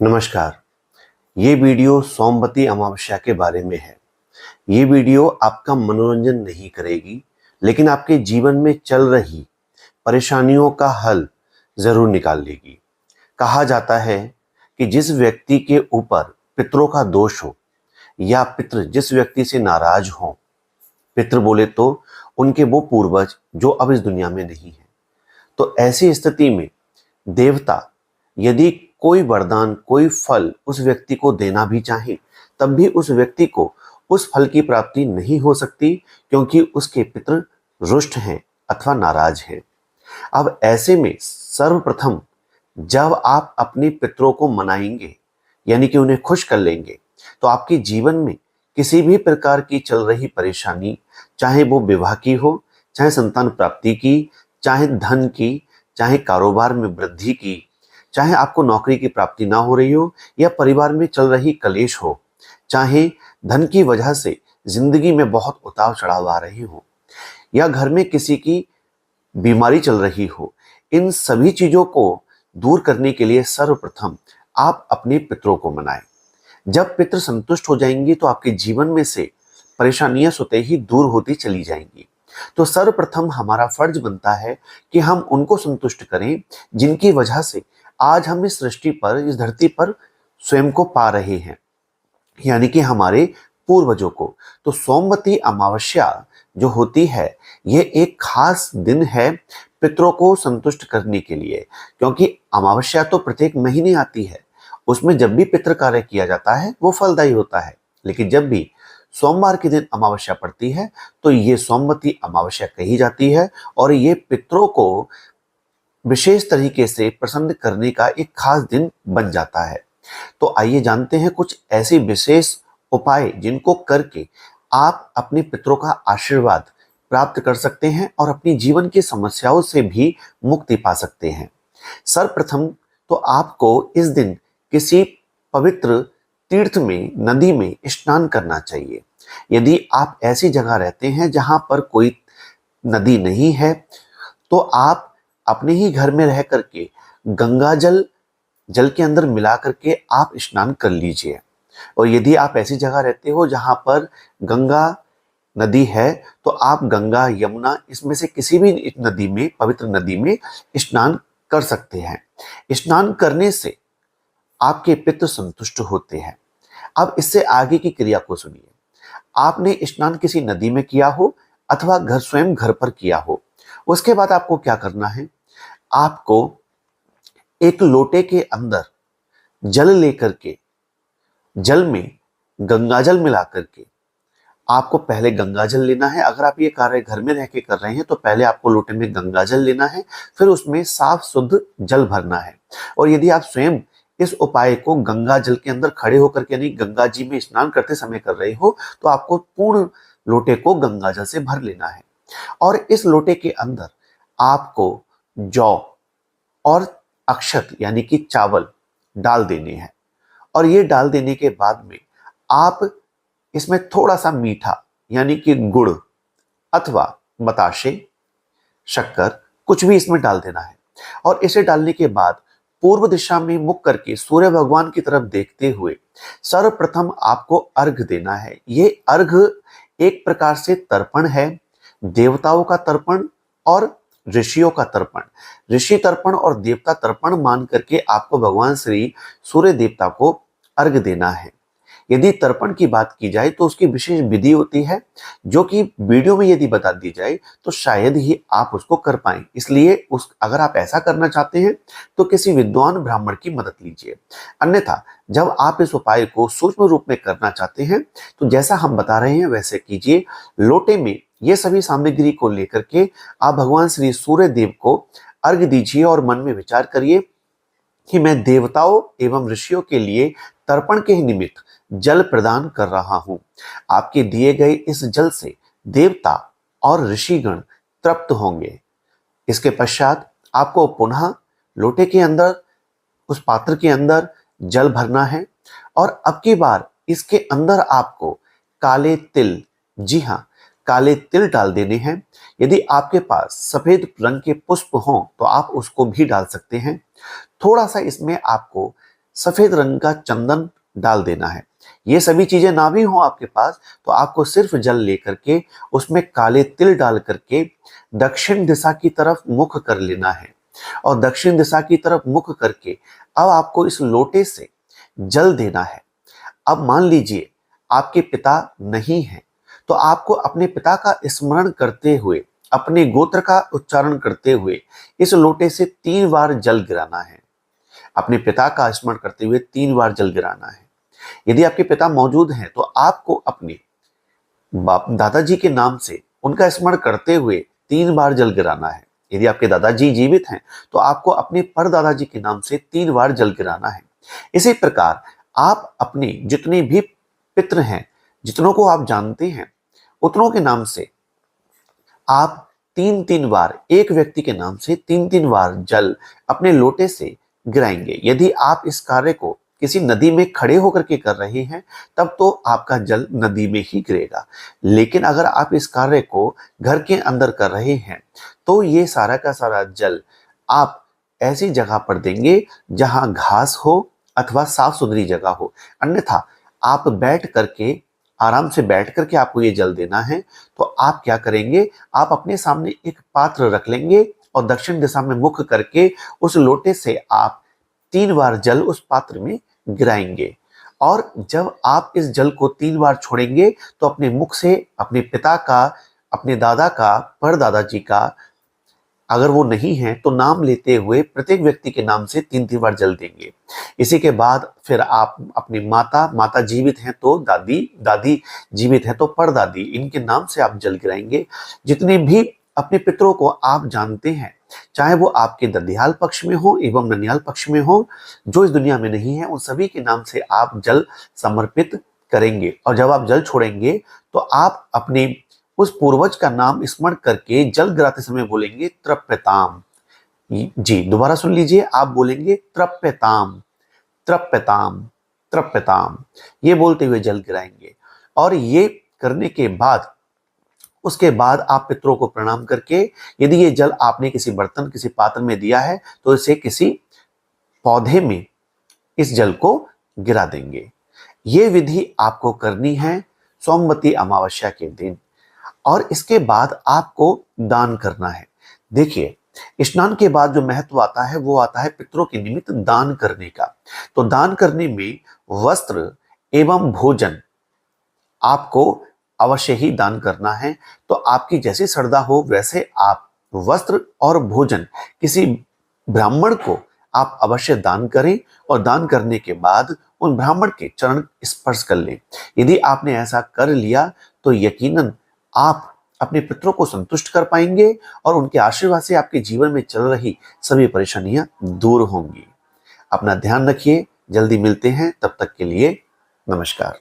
नमस्कार। ये वीडियो सोमवती अमावस्या के बारे में है। ये वीडियो आपका मनोरंजन नहीं करेगी, लेकिन आपके जीवन में चल रही परेशानियों का हल जरूर निकाल लेगी। कहा जाता है कि जिस व्यक्ति के ऊपर पितरों का दोष हो या पितृ जिस व्यक्ति से नाराज हो, पितृ बोले तो उनके वो पूर्वज जो अब इस दुनिया में नहीं है, तो ऐसी स्थिति में देवता यदि कोई वरदान कोई फल उस व्यक्ति को देना भी चाहे, तब भी उस व्यक्ति को उस फल की प्राप्ति नहीं हो सकती, क्योंकि उसके पितृ रुष्ट हैं अथवा नाराज हैं। अब ऐसे में सर्वप्रथम जब आप अपने पितरों को मनाएंगे, यानी कि उन्हें खुश कर लेंगे, तो आपके जीवन में किसी भी प्रकार की चल रही परेशानी, चाहे वो विवाह की हो, चाहे संतान प्राप्ति की, चाहे धन की, चाहे कारोबार में वृद्धि की, चाहे आपको नौकरी की प्राप्ति ना हो रही हो, या परिवार में चल रही कलेश हो, चाहे धन की वजह से जिंदगी में बहुत उतार चढ़ाव आ रहे हो, या घर में किसी की बीमारी चल रही हो, इन सभी चीजों को दूर करने के लिए सर्वप्रथम आप अपने पितरों को मनाएं। जब पितृ संतुष्ट हो जाएंगे तो आपके जीवन में से परेशानियां स्वतः ही दूर होती चली जाएंगी। तो सर्वप्रथम हमारा फर्ज बनता है कि हम उनको संतुष्ट करें जिनकी वजह से आज हम इस सृष्टि पर, इस धरती पर स्वयं को पा रहे हैं, यानी कि हमारे पूर्वजों को। तो सोमवती अमावस्या जो होती है, ये एक खास दिन है पितरों को संतुष्ट करने के लिए, क्योंकि अमावस्या तो प्रत्येक महीने आती है। उसमें जब भी पितृ कार्य किया जाता है वो फलदायी होता है, लेकिन जब भी सोमवार के दिन अमावस्या पड़ती है तो ये सोमवती अमावस्या कही जाती है, और ये पितरों को विशेष तरीके से प्रसन्न करने का एक खास दिन बन जाता है। तो आइए जानते हैं कुछ ऐसे विशेष उपाय जिनको करके आप अपने पितरों का आशीर्वाद प्राप्त कर सकते हैं और अपनी जीवन की समस्याओं से भी मुक्ति पा सकते हैं। सर्वप्रथम तो आपको इस दिन किसी पवित्र तीर्थ में, नदी में स्नान करना चाहिए। यदि आप ऐसी जगह रहते हैं जहां पर कोई नदी नहीं है, तो आप अपने ही घर में रह करके गंगा जल के अंदर मिला करके आप स्नान कर लीजिए। और यदि आप ऐसी जगह रहते हो जहां पर गंगा नदी है, तो आप गंगा, यमुना, इसमें से किसी भी नदी में, पवित्र नदी में स्नान कर सकते हैं। स्नान करने से आपके पितृ संतुष्ट होते हैं। अब इससे आगे की क्रिया को सुनिए। आपने स्नान किसी नदी में किया हो अथवा स्वयं घर पर किया हो, उसके बाद आपको क्या करना है, आपको एक लोटे के अंदर जल लेकर के, जल में गंगाजल मिला करके, आपको पहले गंगाजल लेना है। अगर आप ये कार्य घर में रह के कर रहे हैं तो पहले आपको लोटे में गंगाजल लेना है, फिर उसमें साफ शुद्ध जल भरना है। और यदि आप स्वयं इस उपाय को गंगा जल के अंदर खड़े होकर के, यानी गंगा जी में स्नान करते समय कर रहे हो, तो आपको पूर्ण लोटे को गंगाजल से भर लेना है। और इस लोटे के अंदर आपको जौ और अक्षत यानी कि चावल डाल देने हैं। और ये डाल देने के बाद में आप इसमें थोड़ा सा मीठा यानी कि गुड़ अथवा बताशे, शक्कर, कुछ भी इसमें डाल देना है। और इसे डालने के बाद पूर्व दिशा में मुख करके सूर्य भगवान की तरफ देखते हुए सर्वप्रथम आपको अर्घ देना है। ये अर्घ एक प्रकार से तर्पण है, देवताओं का तर्पण और ऋषियों का तर्पण। ऋषि तर्पण और देवता तर्पण मान करके आपको भगवान श्री सूर्य देवता को अर्घ देना है। यदि तर्पण की बात की जाए तो उसकी विशेष विधि होती है, जो कि वीडियो में यदि बता दी जाए तो शायद ही आप उसको कर पाएं। इसलिए अगर आप ऐसा करना चाहते हैं तो किसी विद्वान ब्राह्मण की मदद लीजिए। अन्यथा जब आप इस उपाय को सूक्ष्म रूप में करना चाहते हैं तो जैसा हम बता रहे हैं वैसे कीजिए। लोटे में ये सभी सामग्री को लेकर के आप भगवान श्री सूर्य देव को अर्घ दीजिए और मन में विचार करिए कि मैं देवताओं एवं ऋषियों के लिए तर्पण के निमित्त जल प्रदान कर रहा हूं। आपके दिए गए इस जल से देवता और ऋषिगण तृप्त होंगे। इसके पश्चात आपको पुनः लोटे के अंदर, उस पात्र के अंदर जल भरना है, और अब की बार इसके अंदर आपको काले तिल, जी हाँ, काले तिल डाल देने हैं। यदि आपके पास सफेद रंग के पुष्प हों तो आप उसको भी डाल सकते हैं। थोड़ा सा इसमें आपको सफेद रंग का चंदन डाल देना है। ये सभी चीजें ना भी हो आपके पास तो आपको सिर्फ जल लेकर के उसमें काले तिल डाल करके दक्षिण दिशा की तरफ मुख कर लेना है। और दक्षिण दिशा की तरफ मुख करके अब आपको इस लोटे से जल देना है। अब मान लीजिए आपके पिता नहीं हैं, तो आपको अपने पिता का स्मरण करते हुए, अपने गोत्र का उच्चारण करते हुए इस लोटे से 3 बार जल गिराना है। अपने पिता का स्मरण करते हुए 3 बार जल गिराना है। यदि आपके पिता मौजूद हैं तो आपको अपने दादाजी के नाम से उनका स्मरण करते हुए 3 बार जल गिराना है। यदि आपके दादाजी जीवित हैं तो आपको अपने परदादाजी के नाम से 3 बार जल गिराना है। इसी प्रकार आप अपने जितने भी पितृ हैं, जितनों को आप जानते हैं, उतनों के नाम से आप 3-3 बार, एक व्यक्ति के नाम से 3-3 बार जल अपने लोटे से गिराएंगे। यदि आप इस कार्य को किसी नदी में खड़े होकर के कर रहे हैं तब तो आपका जल नदी में ही गिरेगा। लेकिन अगर आप इस कार्य को घर के अंदर कर रहे हैं तो ये सारा का सारा जल आप ऐसी जगह पर देंगे जहां घास हो अथवा साफ सुथरी जगह हो। अन्यथा आप बैठ करके, आराम से बैठ करके आपको ये जल देना है। तो आप क्या करेंगे, आप अपने सामने एक पात्र रख लेंगे और दक्षिण दिशा में मुख करके उस लोटे से आप 3 बार जल उस पात्र में गिराएंगे। और जब आप इस जल को 3 बार छोड़ेंगे तो अपने मुख से अपने पिता का, अपने दादा का, परदादाजी का, अगर वो नहीं है तो नाम लेते हुए प्रत्येक व्यक्ति के नाम से 3-3 बार जल देंगे। इसी के बाद फिर आप अपनी माता जीवित हैं तो दादी, दादी जीवित है तो परदादी, इनके नाम से आप जल गिराएंगे। जितने भी अपने पितरों को आप जानते हैं, चाहे वो आपके ददियाल पक्ष में हो एवं ननियाल पक्ष में हो, जो इस दुनिया में नहीं है, उन सभी के नाम से आप जल समर्पित करेंगे। और जब आप जल छोड़ेंगे तो आप अपने उस पूर्वज का नाम स्मरण करके जल गिराते समय बोलेंगे तृप्यताम। जी, दोबारा सुन लीजिए, आप बोलेंगे तृप्यताम, तृप्यताम, तृप्यताम, ये बोलते हुए जल गिराएंगे। और ये करने के बाद, उसके बाद आप पितरों को प्रणाम करके, यदि ये जल आपने किसी बर्तन, किसी पात्र में दिया है तो इसे किसी पौधे में इस जल को गिरा देंगे। ये विधि आपको करनी है सोमवती अमावस्या के दिन। और इसके बाद आपको दान करना है। देखिए, स्नान के बाद जो महत्व आता है वो आता है पितरों के निमित्त दान करने का। तो दान करने में वस्त्र एवं भोजन आपको अवश्य ही दान करना है। तो आपकी जैसी श्रद्धा हो वैसे आप वस्त्र और भोजन किसी ब्राह्मण को आप अवश्य दान करें और दान करने के बाद उन ब्राह्मण के चरण स्पर्श कर लें। यदि आपने ऐसा कर लिया तो यकीनन आप अपने पितरों को संतुष्ट कर पाएंगे और उनके आशीर्वाद से आपके जीवन में चल रही सभी परेशानियां दूर होंगी। अपना ध्यान रखिए, जल्दी मिलते हैं, तब तक के लिए नमस्कार।